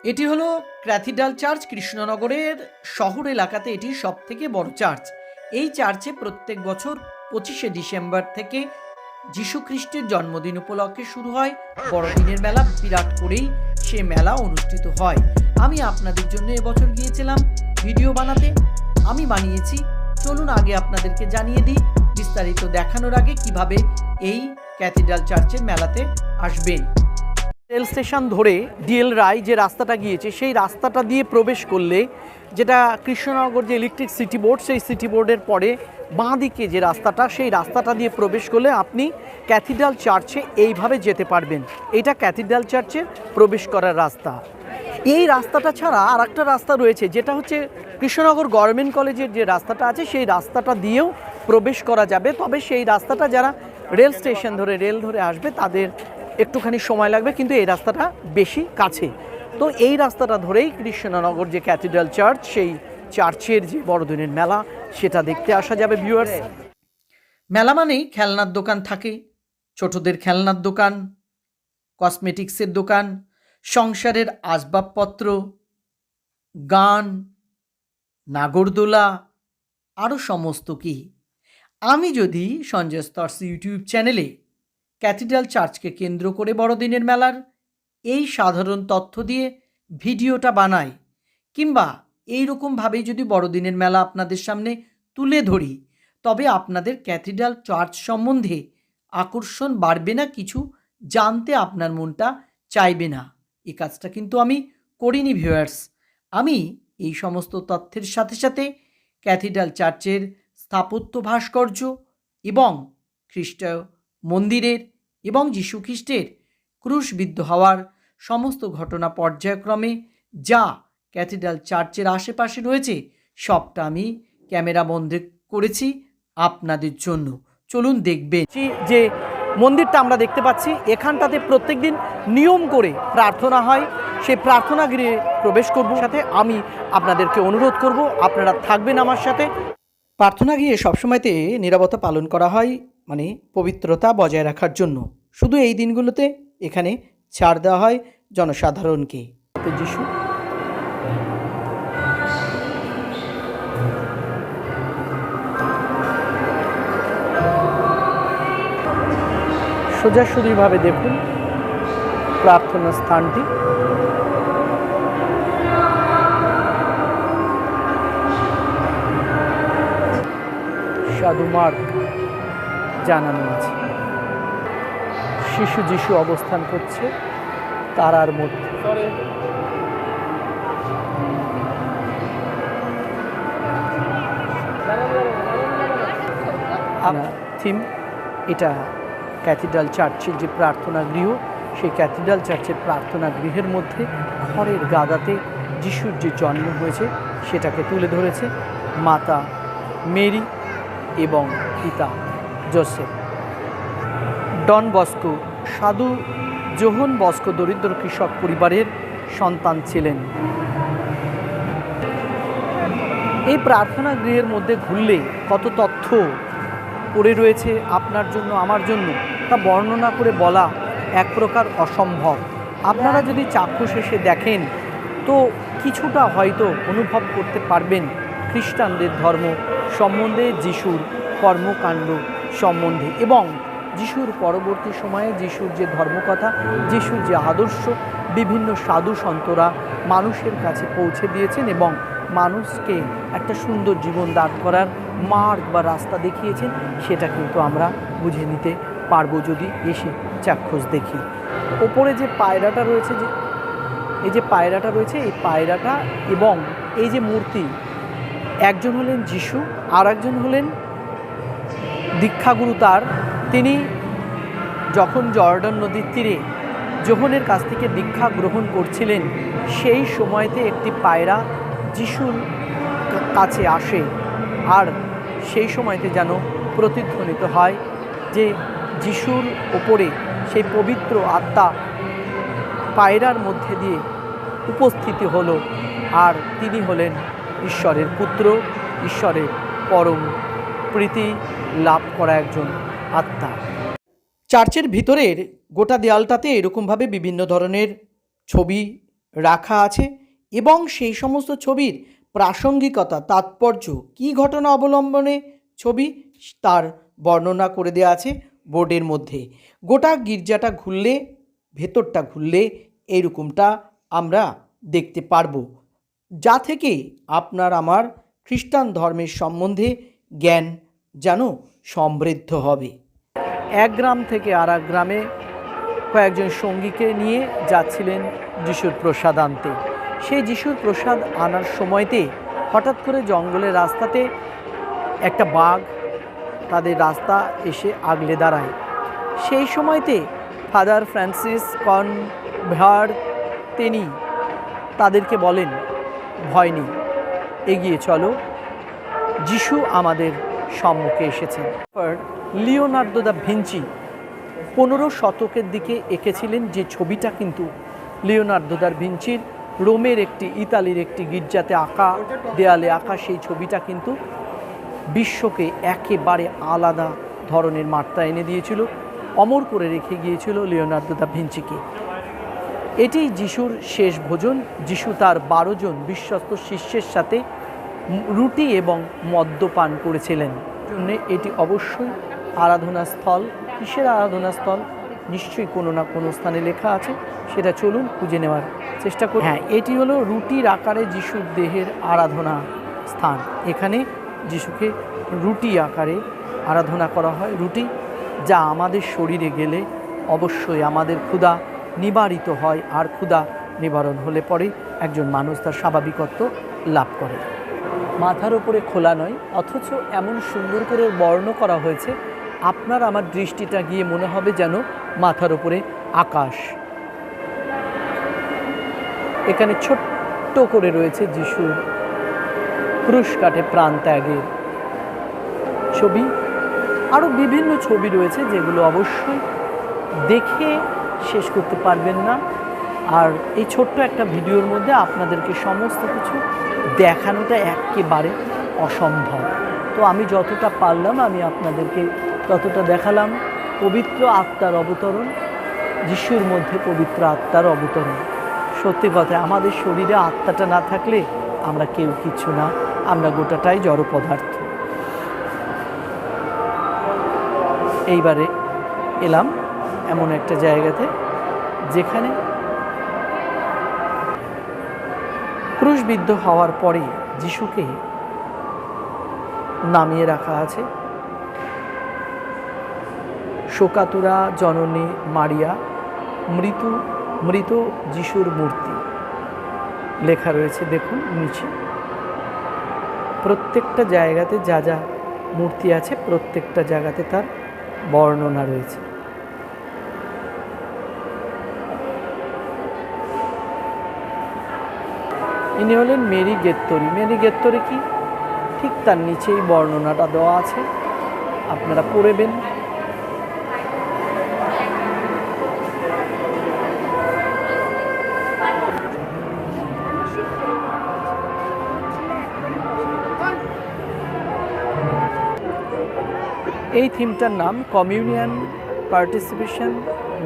এটি হলো cathedral church, কৃষ্ণনগরের শহর এলাকাতে এটি সবথেকে বড় চার্চ। এই চার্চে প্রত্যেক বছর 25শে ডিসেম্বর থেকে যীশু খ্রিস্টের জন্মদিন উপলক্ষে শুরু হয় বড়দিনের মেলা। বিরাট করেই সে মেলা অনুষ্ঠিত হয়। আমি আপনাদের জন্য এবছর গিয়েছিলাম ভিডিও বানাতে, আমি বানিয়েছি। চলুন আগে আপনাদেরকে জানিয়ে দিই, বিস্তারিত দেখানোর আগে কিভাবে এই ক্যাথিড্রাল চার্চের মেলাতে আসবেন। রেল স্টেশন ধরে ডিএল রায় যে রাস্তাটা গিয়েছে, সেই রাস্তাটা দিয়ে প্রবেশ করলে, যেটা কৃষ্ণনগর যে ইলেকট্রিক সিটি বোর্ড, সেই সিটি বোর্ডের পরে বাঁ দিকে যে রাস্তাটা, সেই রাস্তাটা দিয়ে প্রবেশ করলে আপনি ক্যাথিড্রাল চার্চে এইভাবে যেতে পারবেন। এটা ক্যাথিড্রাল চার্চের প্রবেশ করার রাস্তা। এই রাস্তাটা ছাড়া আর একটা রাস্তা রয়েছে, যেটা হচ্ছে কৃষ্ণনগর গভর্নমেন্ট কলেজের যে রাস্তাটা আছে, সেই রাস্তাটা দিয়েও প্রবেশ করা যাবে। তবে সেই রাস্তাটা যারা রেল স্টেশন ধরে রেল ধরে আসবে তাদের একটুখানি সময় লাগবে, কিন্তু এই রাস্তাটা বেশি কাছে। তো এই রাস্তাটা ধরেই কৃষ্ণনগর যে ক্যাথিড্রাল চার্চ, সেই চার্চের যে বড়দিনের মেলা, সেটা দেখতে আসা যাবে ভিউয়ার্স। মেলা মানেই খেলনার দোকান থাকে, ছোটদের খেলনার দোকান, কসমেটিক্সের দোকান, সংসারের আসবাবপত্র, গান, নাগরদোলা, আরও সমস্ত কি। আমি যদি সঞ্জয় স্তর্স ইউটিউব চ্যানেলে ক্যাথিড্রাল চার্চকে কেন্দ্র করে বড়দিনের মেলার এই সাধারণ তথ্য দিয়ে ভিডিওটা বানাই, কিংবা এইরকমভাবেই যদি বড়দিনের মেলা আপনাদের সামনে তুলে ধরি, তবে আপনাদের ক্যাথিড্রাল চার্চ সম্বন্ধে আকর্ষণ বাড়বে না, কিছু জানতে আপনার মনটা চাইবে না। এই কাজটা কিন্তু আমি করিনি ভিউয়ার্স। আমি এই সমস্ত তথ্যের সাথে সাথে ক্যাথিড্রাল চার্চের স্থাপত্য ভাস্কর্য এবং খ্রিস্ট মন্দিরের এবং যীশু খ্রিস্টের ক্রুশবিদ্ধ হওয়ার সমস্ত ঘটনা পর্যায়ক্রমে যা ক্যাথিড্রাল চার্চের আশেপাশে রয়েছে, সবটা আমি ক্যামেরা বন্দি করেছি আপনাদের জন্য। চলুন দেখবেন যে মন্দিরটা আমরা দেখতে পাচ্ছি, এখানটাতে প্রত্যেক দিন নিয়ম করে প্রার্থনা হয়। সেই প্রার্থনা গৃহে প্রবেশ করব, সাথে আমি আপনাদেরকে অনুরোধ করব আপনারা থাকবেন আমার সাথে। প্রার্থনা গৃহে সবসময়তে নীরবতা পালন করা হয়, মানে পবিত্রতা বজায় রাখার জন্য। শুধু এই দিনগুলোতে এখানে ছাড় দেওয়া হয় জনসাধারণকে। যিশু সোজাসুজিভাবে দেখুন প্রার্থনা স্থানটি। সাধু মার্ক জানানো আছে, শিশু যিশু অবস্থান করছে তারার মধ্যে। থিম এটা ক্যাথিড্রাল চার্চের যে প্রার্থনা গৃহ, সেই ক্যাথিড্রাল চার্চের প্রার্থনা গৃহের মধ্যে খড়ের গাদাতে যিশুর যে জন্ম হয়েছে সেটাকে তুলে ধরেছে মাতা মেরি এবং পিতা জোসেফ। ডন বস্কো, সাধু জোহন বস্কো দরিদ্র কৃষক পরিবারের সন্তান ছিলেন। এই প্রার্থনা গৃহের মধ্যে ঘুরলে কত তথ্য পড়ে রয়েছে আপনার জন্য, আমার জন্য, তা বর্ণনা করে বলা এক প্রকার অসম্ভব। আপনারা যদি চাক্ষুষ এসে দেখেন তো কিছুটা হয়তো অনুভব করতে পারবেন খ্রিস্টানদের ধর্ম সম্বন্ধে, যিশুর কর্মকাণ্ড সম্বন্ধে, এবং যিশুর পরবর্তী সময়ে যিশুর যে ধর্মকথা, যিশুর যে আদর্শ বিভিন্ন সাধু সন্তরা মানুষের কাছে পৌঁছে দিয়েছেন এবং মানুষকে একটা সুন্দর জীবন দান করার মার্গ বা রাস্তা দেখিয়েছেন, সেটা কিন্তু আমরা বুঝে নিতে পারবো যদি এসে চাক্ষুষ দেখি। ওপরে যে পায়রাটা রয়েছে, যে এই যে পায়রাটা রয়েছে, এই পায়রাটা এবং এই যে মূর্তি, একজন হলেন যিশু আর একজন হলেন দীক্ষাগুরু তার। তিনি যখন জর্ডান নদীর তীরে যোহনের কাছ থেকে দীক্ষা গ্রহণ করছিলেন, সেই সময়তে একটি পায়রা যিশুর কাছে আসে, আর সেই সময়তে যেন প্রতিধ্বনিত হয় যে যিশুর ওপরে সেই পবিত্র আত্মা পায়রার মধ্যে দিয়ে উপস্থিতি হলো, আর তিনি হলেন ঈশ্বরের পুত্র, ঈশ্বরের পরম প্রীতি লাভ করা একজন আত্মা। চার্চের ভিতরের গোটা দেয়ালটাতে এরকমভাবে বিভিন্ন ধরনের ছবি রাখা আছে এবং সেই সমস্ত ছবির প্রাসঙ্গিকতা, তাৎপর্য, কী ঘটনা অবলম্বনে ছবি, তার বর্ণনা করে দেওয়া আছে বোর্ডের মধ্যে। গোটা গির্জাটা ঘুরলে, ভেতরটা ঘুরলে এইরকমটা আমরা দেখতে পারবো, যা থেকে আপনার আমার খ্রিস্টান ধর্মের সম্বন্ধে জ্ঞান যেন সমৃদ্ধ হবে। এক গ্রাম থেকে আর এক গ্রামে কয়েকজন সঙ্গীকে নিয়ে যাচ্ছিলেন যিশুর প্রসাদ আনতে। সেই যিশুর প্রসাদ আনার সময়তে হঠাৎ করে জঙ্গলের রাস্তাতে একটা বাঘ তাদের রাস্তা এসে আগলে দাঁড়ায়। সেই সময়তে ফাদার ফ্রান্সিস কনভার তিনি তাদেরকে বলেন, ভয় নেই, এগিয়ে চলো, যিশু আমাদের সম্মুখে এসেছেন। লিওনার্দো দা ভিঞ্চি 15 শতকের দিকে এঁকেছিলেন যে ছবিটা, কিন্তু লিওনার্দো দা ভিঞ্চির রোমের ইতালির একটি গির্জাতে আঁকা, দেয়ালে আঁকা সেই ছবিটা কিন্তু বিশ্বকে একেবারে আলাদা ধরনের মাত্রা এনে দিয়েছিল, অমর করে রেখে গিয়েছিল লিওনার্দো দা ভিঞ্চিকে। এটি যিশুর শেষ ভোজন। যিশু তার 12 জন বিশ্বস্ত শিষ্যের সাথে রুটি এবং মদ্যপান করেছিলেন। এটি অবশ্যই আরাধনাস্থল। কিসের আরাধনাস্থল? নিশ্চয়ই কোনো না কোনো স্থানে লেখা আছে, সেটা চলুন খুঁজে নেওয়ার চেষ্টা করি। হ্যাঁ, এটি হলো রুটির আকারে যিশুর দেহের আরাধনা স্থান। এখানে যিশুকে রুটি আকারে আরাধনা করা হয়। রুটি, যা আমাদের শরীরে গেলে অবশ্যই আমাদের ক্ষুধা নিবারিত হয়, আর ক্ষুধা নিবারণ হলে পরে একজন মানুষ তার স্বাভাবিকত্ব লাভ করে। মাথার উপরে খোলা নয়, অথচ এমন সুন্দর করে বর্ণ করা হয়েছে, আপনার আমার দৃষ্টিটা গিয়ে মনে হবে যেন মাথার উপরে আকাশ। এখানে ছোট্ট করে রয়েছে যিশুর ক্রুশ কাঠে প্রাণ ত্যাগের ছবি। আরও বিভিন্ন ছবি রয়েছে যেগুলো অবশ্যই দেখে শেষ করতে পারবেন না। আর এই ছোট্ট একটা ভিডিওর মধ্যে আপনাদেরকে সমস্ত কিছু দেখানোটা একেবারে অসম্ভব। তো আমি যতটা পারলাম আমি আপনাদেরকে ততটা দেখালাম। পবিত্র আত্মার অবতরণ, যিশুর মধ্যে পবিত্র আত্মার অবতরণ। সত্যি কথা, আমাদের শরীরে আত্মাটা না থাকলে আমরা কেউ কিছু না, আমরা গোটাটাই জড় পদার্থ। এইবারে এলাম এমন একটা জায়গাতে যেখানে ক্রুশবিদ্ধ হওয়ার পরে যিশুকে নামিয়ে রাখা আছে। শোকাতুরা জননী মারিয়া, মৃত যিশুর মূর্তি লেখা রয়েছে, দেখুন নিচে। প্রত্যেকটা জায়গাতে যা যা মূর্তি আছে প্রত্যেকটা জায়গাতে তার বর্ণনা রয়েছে। ইনি হলেন মেরি গেত্তরি। মেরি গেত্তরি কি? ঠিক তার নিচেই বর্ণনাটা দেওয়া আছে, আপনারা পড়বেন। এই থিমটার নাম কমিউনিয়ন পার্টিসিপেশন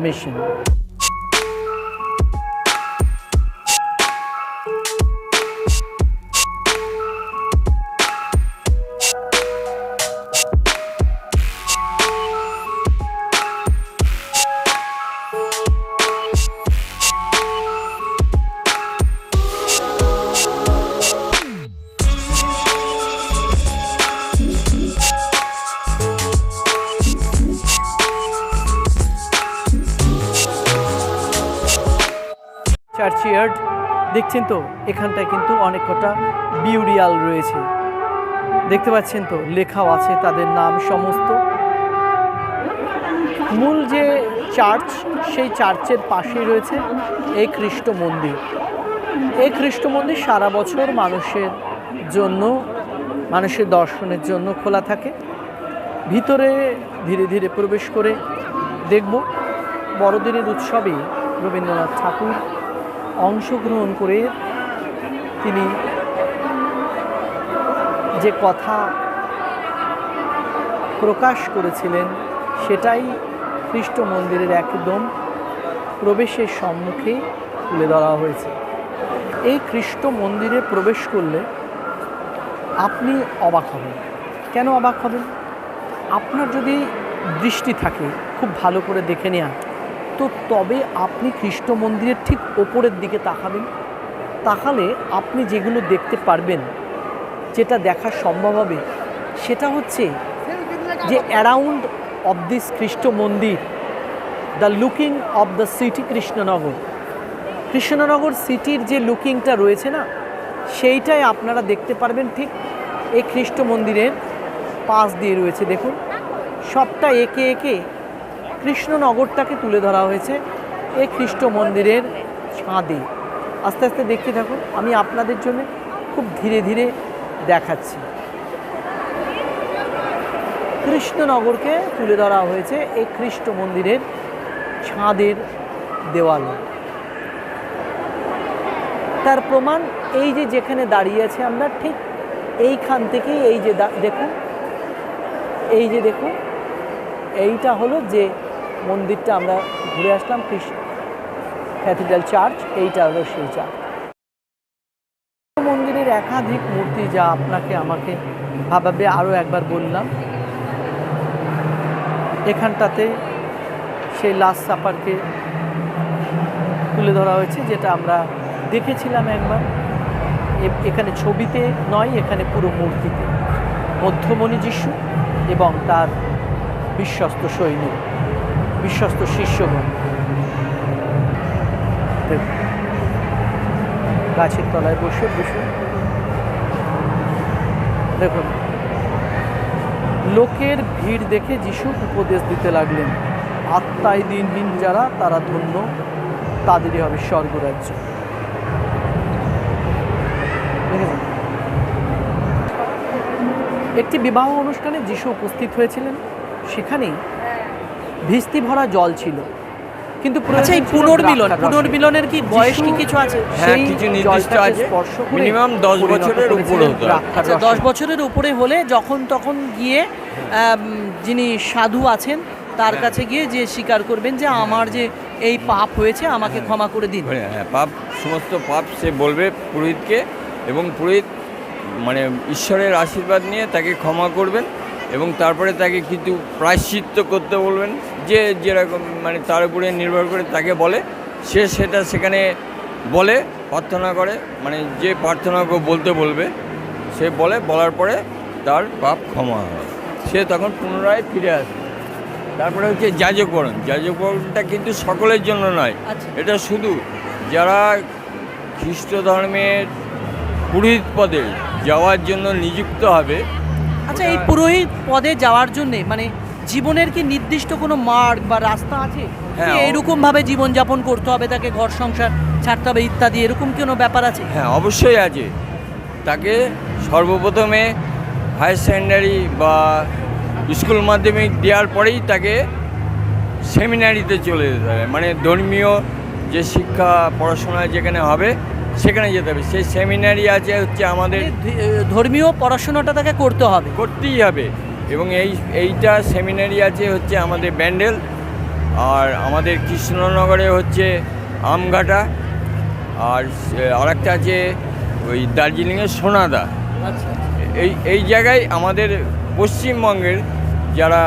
মিশন। চার্চিয়ার্ড দেখছেন তো, এখানটায় কিন্তু অনেক কটা বিউরিয়াল রয়েছে, দেখতে পাচ্ছেন তো, লেখাও আছে তাদের নাম সমস্ত। মূল যে চার্চ, সেই চার্চের পাশেই রয়েছে এই খ্রিস্ট মন্দির। এই খ্রিস্ট মন্দির সারা বছর মানুষের দর্শনের জন্য খোলা থাকে। ভিতরে ধীরে ধীরে প্রবেশ করে দেখব বড়দিনের উৎসবে রবীন্দ্রনাথ ঠাকুর অংশগ্রহণ করে তিনি যে কথা প্রকাশ করেছিলেন সেটাই খ্রিস্ট মন্দিরের একদম প্রবেশের সম্মুখে তুলে ধরা হয়েছে। এই খ্রিস্ট মন্দিরে প্রবেশ করলে আপনি অবাক হবেন। কেন অবাক হবেন? আপনার যদি দৃষ্টি থাকে খুব ভালো করে দেখে নেওয়া, তো তবে আপনি খ্রিস্ট মন্দিরের ঠিক ওপরের দিকে তাকাবেন। তাকালে আপনি যেগুলো দেখতে পারবেন, যেটা দেখা সম্ভব হবে, সেটা হচ্ছে যে অ্যারাউন্ড অফ দিস খ্রিস্ট মন্দির the looking of the city Krishnanagar, Krishnanagar সিটির যে লুকিংটা রয়েছে না, সেইটাই আপনারা দেখতে পারবেন ঠিক এই খ্রিস্ট মন্দিরের পাশ দিয়ে রয়েছে। দেখুন, সবটা একে একে কৃষ্ণনগরটাকে তুলে ধরা হয়েছে এই খ্রিস্ট মন্দিরের ছাদে। আস্তে আস্তে দেখতে থাকুন, আমি আপনাদের জন্য খুব ধীরে ধীরে দেখাচ্ছি। কৃষ্ণনগরকে তুলে ধরা হয়েছে এই খ্রিস্ট মন্দিরের ছাদের দেওয়ালে। তার প্রমাণ এই যে যেখানে দাঁড়িয়ে আছে আমরা, ঠিক এইখান থেকেই এই যে দেখুন, এই যে দেখুন, এইটা হলো যে মন্দিরটা আমরা ঘুরে আসলাম, ক্যাথিড্রাল চার্চ, এইটা হলো সেই চার্চ। মন্দিরের একাধিক মূর্তি, যা আপনাকে আমাকে ভাবাবে। আরও একবার বললাম, এখানটাতে সেই লাস্ট সাপারকে তুলে ধরা হয়েছে, যেটা আমরা দেখেছিলাম একবার। এখানে ছবিতে নয়, এখানে পুরো মূর্তিতে মধ্যমণি যিশু এবং তার বিশ্বস্ত সৈনিক, বিশ্বস্ত শিষ্যগণ গাছের তলায় বসে বসে দেখুন। লোকের ভিড় দেখে যিশু উপদেশ দিতে লাগলেন, আত্মায় দিনহীন যারা, তারা ধন্য, তাদেরই হবে স্বর্গরাজ্য। দেখেছেন, একটি বিবাহ অনুষ্ঠানে যিশু উপস্থিত হয়েছিলেন। সেখানে ভিস্তি ভরা জল ছিল, কিন্তু এই পুনর্মিলনের কি বয়স কি কিছু আছে? হ্যাঁ, কিছু নির্দিষ্ট আছে, মিনিমাম 10 বছরের উপরে হতে হবে। আচ্ছা, 10 বছরের উপরে হলে যখন তখন গিয়ে যিনি সাধু আছেন তার কাছে গিয়ে যে স্বীকার করবেন যে আমার যে এই পাপ হয়েছে, আমাকে ক্ষমা করে দিন। হ্যাঁ, পাপ, সমস্ত পাপ সে বলবে পুরোহিতকে, এবং পুরোহিত মানে ঈশ্বরের আশীর্বাদ নিয়ে তাকে ক্ষমা করবেন, এবং তারপরে তাকে কিছু প্রায়শ্চিত্ত করতে বলবেন, যে যেরকম মানে তার উপরে নির্ভর করে তাকে বলে, সে সেটা সেখানে বলে, প্রার্থনা করে, মানে যে প্রার্থনা বলতে বলবে সে বলার পরে তার পাপ ক্ষমা হয়, সে তখন পুনরায় ফিরে আসে। তারপরে হচ্ছে যাজকবরণ। যাজকবরণটা কিন্তু সকলের জন্য নয়, এটা শুধু যারা খ্রিস্ট ধর্মের পুরোহিত পদে যাওয়ার জন্য নিযুক্ত হবে। আচ্ছা, এই পুরোহিত পদে যাওয়ার জন্যে মানে জীবনের কি নির্দিষ্ট কোনো মার্গ বা রাস্তা আছে? হ্যাঁ, এরকমভাবে জীবনযাপন করতে হবে, তাকে ঘর সংসার ছাড়তে হবে ইত্যাদি, এরকম কোনো ব্যাপার আছে? হ্যাঁ, অবশ্যই আছে। তাকে সর্বপ্রথমে হায়ার সেকেন্ডারি বা স্কুল মাধ্যমিক দেওয়ার পরেই তাকে সেমিনারিতে চলে যেতে হবে, মানে ধর্মীয় যে শিক্ষা পড়াশোনা যেখানে হবে সেখানে যেতে হবে। সেই সেমিনারি আছে হচ্ছে আমাদের, ধর্মীয় পড়াশোনাটা তাকে করতেই হবে। এবং এইটা সেমিনারি আছে হচ্ছে আমাদের ব্যান্ডেল, আর আমাদের কৃষ্ণনগরে হচ্ছে আমঘাটা, আর আরেকটা আছে ওই দার্জিলিংয়ের সোনাদা। এই জায়গায় আমাদের পশ্চিমবঙ্গের যারা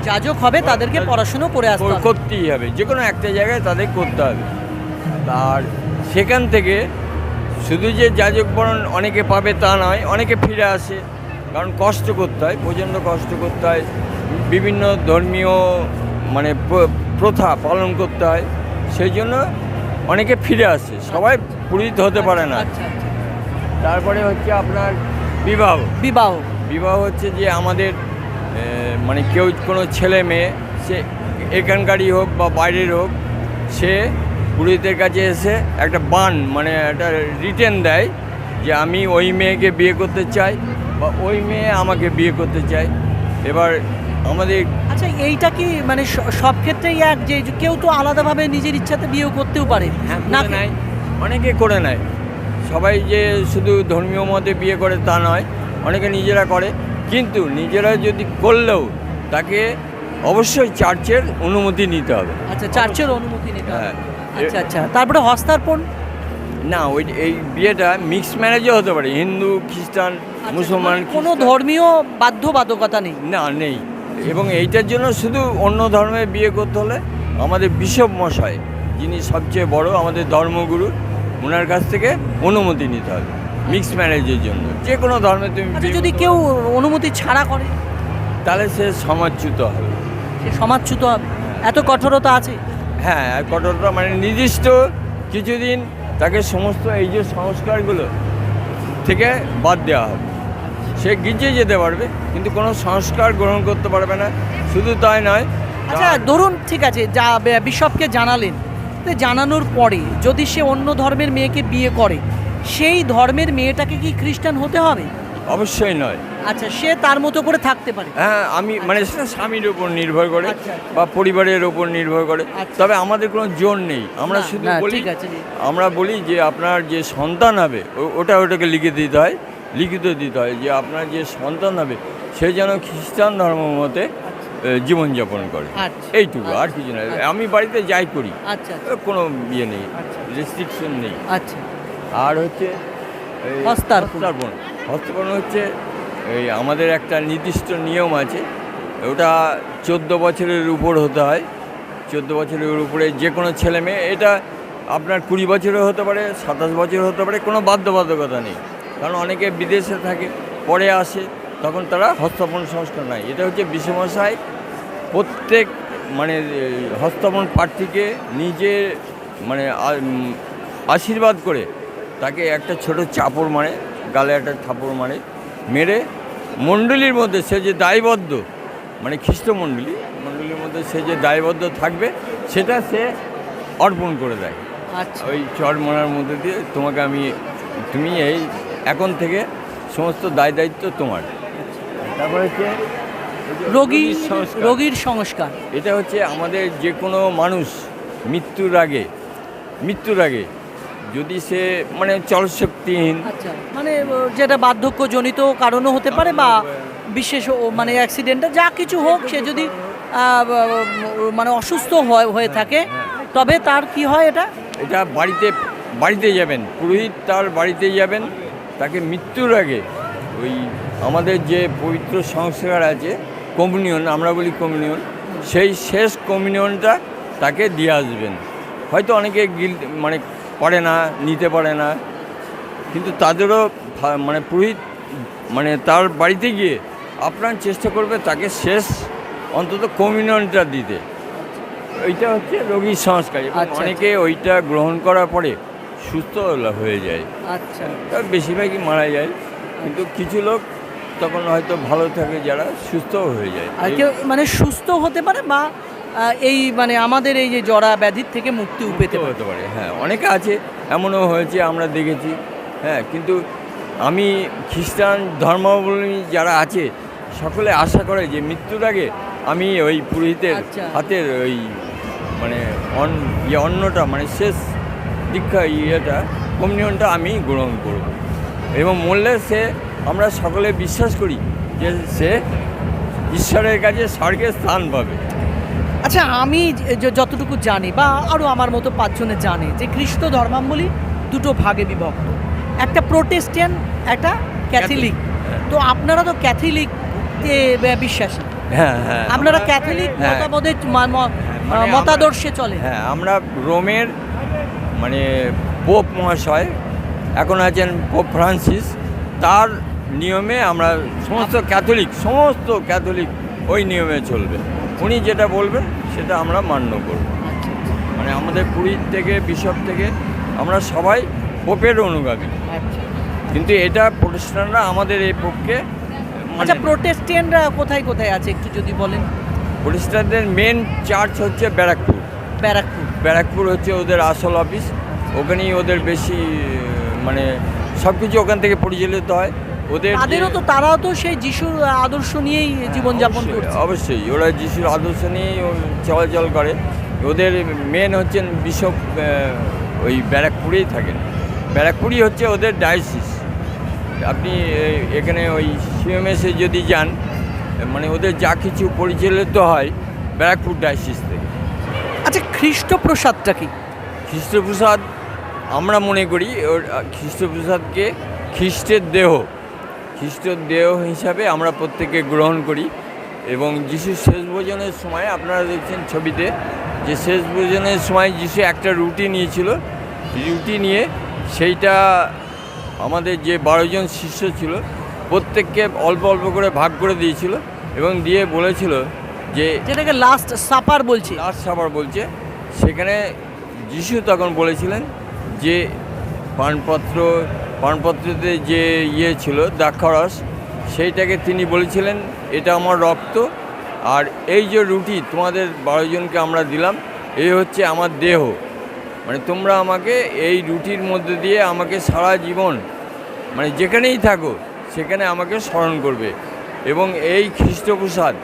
যাজক হবে তাদেরকে পড়াশুনো করতেই হবে, যে কোনো একটা জায়গায় তাদের করতে হবে। আর সেখান থেকে শুধু যে যাজকবরণ অনেকে পাবে তা নয়, অনেকে ফিরে আসে, কারণ কষ্ট করতে হয়, প্রচণ্ড কষ্ট করতে হয়, বিভিন্ন ধর্মীয় মানে প্রথা পালন করতে হয়, সেই জন্য অনেকে ফিরে আসে, সবাই পুরোহিত হতে পারে না। তারপরে হচ্ছে আপনার বিবাহ হচ্ছে যে আমাদের মানে কেউ কোনো ছেলে মেয়ে, সে এখানকারই হোক বা বাইরের হোক, সে পুরোহিতের কাছে এসে একটা মানে একটা রিটেন দেয় যে আমি ওই মেয়েকে বিয়ে করতে চাই, বা ওই মেয়ে আমাকে বিয়ে করতে চায়। এবার আমাদের আচ্ছা, এইটা কি মানে সব ক্ষেত্রেই এক, যে কেউ তো আলাদাভাবে নিজের ইচ্ছাতে বিয়ে করতেও পারে? হ্যাঁ, না, নেয়, অনেকে করে নেয়। সবাই যে শুধু ধর্মীয় মতে বিয়ে করে তা নয়, অনেকে নিজেরা করে, কিন্তু নিজেরা যদি করলেও তাকে অবশ্যই চার্চের অনুমতি নিতে হবে। আচ্ছা, চার্চের অনুমতি নিতে হবে। আচ্ছা, তারপরে না, এই বিয়েটা মিক্স ম্যারেজও হতে পারে, হিন্দু খ্রিস্টান মুসলমান কোনো ধর্মীয় বাধ্যবাধকতা নেই। না, নেই। এবং এইটার জন্য শুধু অন্য ধর্মের বিয়ে করতে হলে আমাদের বিশপ মশাই, যিনি সবচেয়ে বড় আমাদের ধর্মগুরু, ওনার কাছ থেকে অনুমতি নিতে হবে মিক্স ম্যারেজের জন্য। যে কোনো ধর্মে তুমি বিয়ে যদি করতে কেউ অনুমতি ছাড়া করে, তাহলে সে সমাজচ্যুত হবে। সে সমাজচ্যুত হবে, এত কঠোরতা আছে? হ্যাঁ, কঠোরতা মানে নির্দিষ্ট কিছুদিন তাকে সমস্ত এই যে সংস্কারগুলো থেকে বাদ দেওয়া হবে। সে গির্জে যেতে পারবে কিন্তু কোনো সংস্কার গ্রহণ করতে পারবে না। শুধু তাই নয়, আচ্ছা ধরুন ঠিক আছে, যা বিশপকে জানালেন, তো জানানোর পরে যদি সে অন্য ধর্মের মেয়েকে বিয়ে করে, সেই ধর্মের মেয়েটাকে কি খ্রিস্টান হতে হবে? অবশ্যই নয়। আচ্ছা, সে তার মতো করে থাকতে পারে? হ্যাঁ, আমি মানে সেটা স্বামীর ওপর নির্ভর করে আচ্ছা। বা পরিবারের ওপর নির্ভর করে। আচ্ছা। তবে আমাদের কোনো জোর নেই। আমরা না, শুধু না, বলি, ঠিক আছে, জি। আমরা বলি যে আপনার যে সন্তান হবে ওটাকে লিখে দিতে হয়, লিখিত দিতে হয় যে আপনার যে সন্তান হবে সে যেন খ্রিস্টান ধর্ম মতে জীবনযাপন করে। আচ্ছা। এইটুকু, আর কিছু নয়। আমি বাড়িতে যাই করি, আচ্ছা কোনো ইয়ে নেই, আচ্ছা। রেস্ট্রিকশন নেই। আচ্ছা। আর হচ্ছে এই হস্তার্পণ। হস্তার্পণ হচ্ছে এই আমাদের একটা নির্দিষ্ট নিয়ম আছে, ওটা 14 বছরের উপর হতে হয়। 14 বছরের উপরে যে কোনো ছেলে মেয়ে, এটা আপনার 20 বছরের হতে পারে, 27 বছর হতে পারে, কোনো বাধ্যবাধকতা নেই। কারণ অনেকে বিদেশে থাকে, পরে আসে, তখন তারা হস্তার্পণ সংস্কার নেয়। এটা হচ্ছে বিশ্বমশাই প্রত্যেক মানে হস্তার্পণ প্রার্থীকে নিজে মানে আশীর্বাদ করে তাকে একটা ছোট চাপড় মারে, গালে একটা থাপড় মারে, মেরে মণ্ডলীর মধ্যে সে যে দায়বদ্ধ, মানে খ্রিস্ট মণ্ডলীর মধ্যে সে যে দায়বদ্ধ থাকবে সেটা সে অর্পণ করে দেয়। আচ্ছা। ওই চর মারার মধ্যে দিয়ে তুমি এই এখন থেকে সমস্ত দায় দায়িত্ব তোমার। তারপরে হচ্ছে রোগীর সংস্কার। এটা হচ্ছে আমাদের যে কোনো মানুষ মৃত্যুর আগে যদি সে মানে চলশক্তিহীন, আচ্ছা, মানে যেটা বার্ধক্যজনিত কারণও হতে পারে বা বিশেষ মানে অ্যাক্সিডেন্টে যা কিছু হোক, সে যদি মানে অসুস্থ হয়ে থাকে, তবে তার কি হয়? এটা বাড়িতে যাবেন, পুরোহিত তার বাড়িতে যাবেন, তাকে মৃত্যুর আগে ওই আমাদের যে পবিত্র সংস্কার আছে কমিউনিয়ন, আমরা বলি কমিউনিয়ন, সেই শেষ কমিউনিয়নটা তাকে দিয়ে আসবেন। হয়তো অনেকে মানে পারে না, নিতে পারে না, কিন্তু তাদেরও মানে পুরোহিত মানে তার বাড়িতে গিয়ে আপনার চেষ্টা করবে তাকে শেষ অন্তত কমিউনিয়নটা দিতে। ওইটা হচ্ছে রোগীর সংস্কার। অনেকে ওইটা গ্রহণ করার পরে সুস্থ হয়ে যায়। আচ্ছা। বেশিরভাগই মারা যায়, কিন্তু কিছু লোক তখন হয়তো ভালো থাকে, যারা সুস্থ হয়ে যায়। আর কেউ মানে সুস্থ হতে পারে বা এই মানে আমাদের এই যে জরা ব্যাধির থেকে মুক্তি পেতে হতে পারে। হ্যাঁ, অনেকে আছে, এমনও হয়েছে, আমরা দেখেছি। হ্যাঁ, কিন্তু আমি খ্রিস্টান ধর্মাবলম্বী যারা আছে সকলে আশা করে যে মৃত্যুর আগে আমি ওই পুরোহিতের হাতের ওই মানে অন্নটা মানে শেষ দীক্ষা কমিউনিয়নটা আমি গ্রহণ করব, এবং মরলে আমরা সকলে বিশ্বাস করি যে সে ঈশ্বরের কাছে স্বর্গে স্থান পাবে। আচ্ছা, আমি যতটুকু জানি বা আরও আমার মতো 5 জনে জানে যে খ্রিস্ট ধর্মাবলী দুটো ভাগে বিভক্ত, একটা প্রোটেস্ট্যান্ট, একটা ক্যাথলিক। তো আপনারা তো ক্যাথলিকে বিশ্বাসী। হ্যাঁ হ্যাঁ, আপনারা ক্যাথলিক মতাদর্শে চলে। হ্যাঁ, আমরা রোমের মানে পোপ মহাশয় এখন আছেন পোপ ফ্রান্সিস, তার নিয়মে আমরা সমস্ত ক্যাথলিক ওই নিয়মে চলবে। উনি যেটা বলবেন সেটা আমরা মান্য করব। মানে আমাদের পুরীর থেকে বিশপ থেকে আমরা সবাই পোপের অনুগামী। কিন্তু এটা প্রোটেস্ট্যান্টরা আমাদের এই পোপকে। আচ্ছা, প্রোটেস্ট্যান্টরা কোথায় কোথায় আছে একটু যদি বলেন? প্রোটেস্ট্যান্টদের মেন চার্চ হচ্ছে ব্যারাকপুর হচ্ছে ওদের আসল অফিস। ওখানেই ওদের বেশি মানে সব কিছু ওখান থেকে পরিচালিত হয়। তারাও তো সেই যিশুর আদর্শ নিয়েই জীবনযাপন করছে। অবশ্যই ওরা যিশুর আদর্শ নিয়েই চলাচল করে। ওদের মেন হচ্ছেন বিশপ ওই ব্যারাকপুরেই থাকেন। ব্যারাকপুরই হচ্ছে ওদের ডায়োসিস। আপনি এখানে ওই সিএমএসে যদি যান, মানে ওদের যা কিছু পরিচালিত হয় ব্যারাকপুর ডায়োসিস থেকে। আচ্ছা, খ্রিস্টপ্রসাদটা কি? খ্রিস্টপ্রসাদ আমরা মনে করি ওর খ্রিস্টপ্রসাদকে খ্রিস্টের দেহ হিসাবে আমরা প্রত্যেকে গ্রহণ করি। এবং যিশুর শেষ ভোজনের সময় আপনারা দেখছেন ছবিতে যে শেষ ভোজনের সময় যিশু একটা রুটি নিয়েছিল, রুটি নিয়ে সেইটা আমাদের যে 12 জন শিষ্য ছিল প্রত্যেককে অল্প অল্প করে ভাগ করে দিয়েছিল এবং দিয়ে বলেছিল যে যেটাকে লাস্ট সাপার বলছি। লাস্ট সাপার বলছে। সেখানে যিশু তখন বলেছিলেন যে পানপত্রতে যে ছিল দ্রাক্ষারস, সেইটাকে তিনি বলেছিলেন এটা আমার রক্ত, আর এই যে রুটি তোমাদের 12 জনকে আমরা দিলাম এই হচ্ছে আমার দেহ। মানে তোমরা আমাকে এই রুটির মধ্যে দিয়ে আমাকে সারা জীবন মানে যেখানেই থাকো সেখানে আমাকে স্মরণ করবে। এবং এই খ্রিস্টপ্রসাদ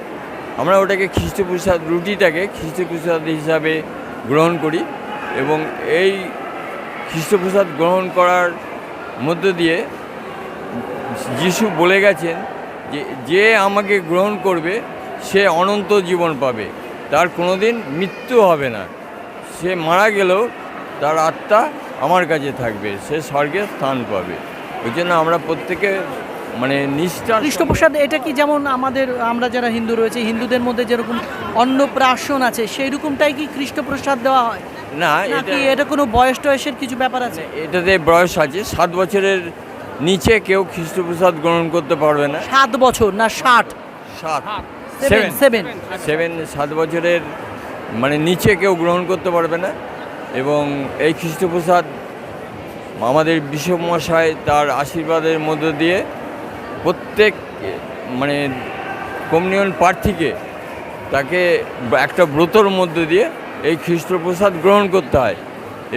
আমরা ওটাকে খ্রিস্টপ্রসাদ, রুটিটাকে খ্রিস্টপ্রসাদ হিসাবে গ্রহণ করি। এবং এই খ্রিস্টপ্রসাদ গ্রহণ করার মধ্য দিয়ে যিশু বলে গেছেন যে যে আমাকে গ্রহণ করবে সে অনন্ত জীবন পাবে, তার কোনো দিন মৃত্যু হবে না, সে মারা গেলেও তার আত্মা আমার কাছে থাকবে, সে স্বর্গে স্থান পাবে। ওই জন্য আমরা প্রত্যেকে মানে নিষ্ঠা। খ্রিস্টপ্রসাদ এটা কি যেমন আমরা যারা হিন্দু রয়েছে, হিন্দুদের মধ্যে যেরকম অন্নপ্রাশন আছে সেই রকমটাই কি খ্রিস্টপ্রসাদ দেওয়া হয়? না, এটা কোনো বয়স টয়সের কিছু ব্যাপার আছে? এটাতে বয়স আছে, 7 বছরের নিচে কেউ খ্রিস্টপ্রসাদ গ্রহণ করতে পারবে না। 7 বছর না 60? 7 বছরের মানে নিচে কেউ গ্রহণ করতে পারবে না। এবং এই খ্রিস্টপ্রসাদ আমাদের বিশ্বমশাই তার আশীর্বাদের মধ্য দিয়ে প্রত্যেক মানে কমিউনিয়ন প্রার্থীকে তাকে একটা ব্রতর মধ্য দিয়ে এই খ্রিস্টপ্রসাদ গ্রহণ করতে হয়।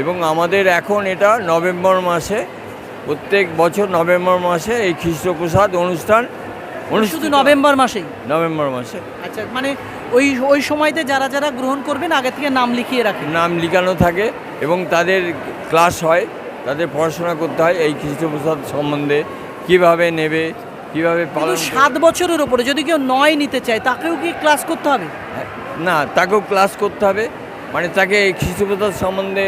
এবং আমাদের এখন এটা নভেম্বর মাসে, প্রত্যেক বছর নভেম্বর মাসে এই খ্রিস্টপ্রসাদ অনুষ্ঠান শুধু নভেম্বর মাসেই? নভেম্বর মাসে। আচ্ছা, মানে ওই সময়তে যারা যারা গ্রহণ করবেন আগে থেকে নাম লিখিয়ে রাখেন? নাম লিখানো থাকে এবং তাদের ক্লাস হয়, তাদের পড়াশোনা করতে হয় এই খ্রিস্টপ্রসাদ সম্বন্ধে, কীভাবে নেবে, কীভাবে পালন। 7 বছরের ওপরে যদি কেউ 9 নিতে চায় তাকেও কি ক্লাস করতে হবে? না, তাকেও ক্লাস করতে হবে, মানে তাকে এই খ্রিস্টপ্রসাদ সম্বন্ধে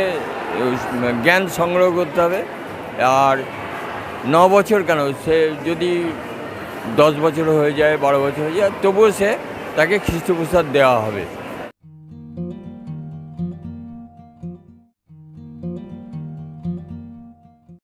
জ্ঞান সংগ্রহ করতে হবে। আর 9 বছর কেন, সে যদি 10 বছর হয়ে যায়, 12 বছর হয়ে যায়, তবুও তাকে খ্রিস্টপ্রসাদ দেওয়া হবে।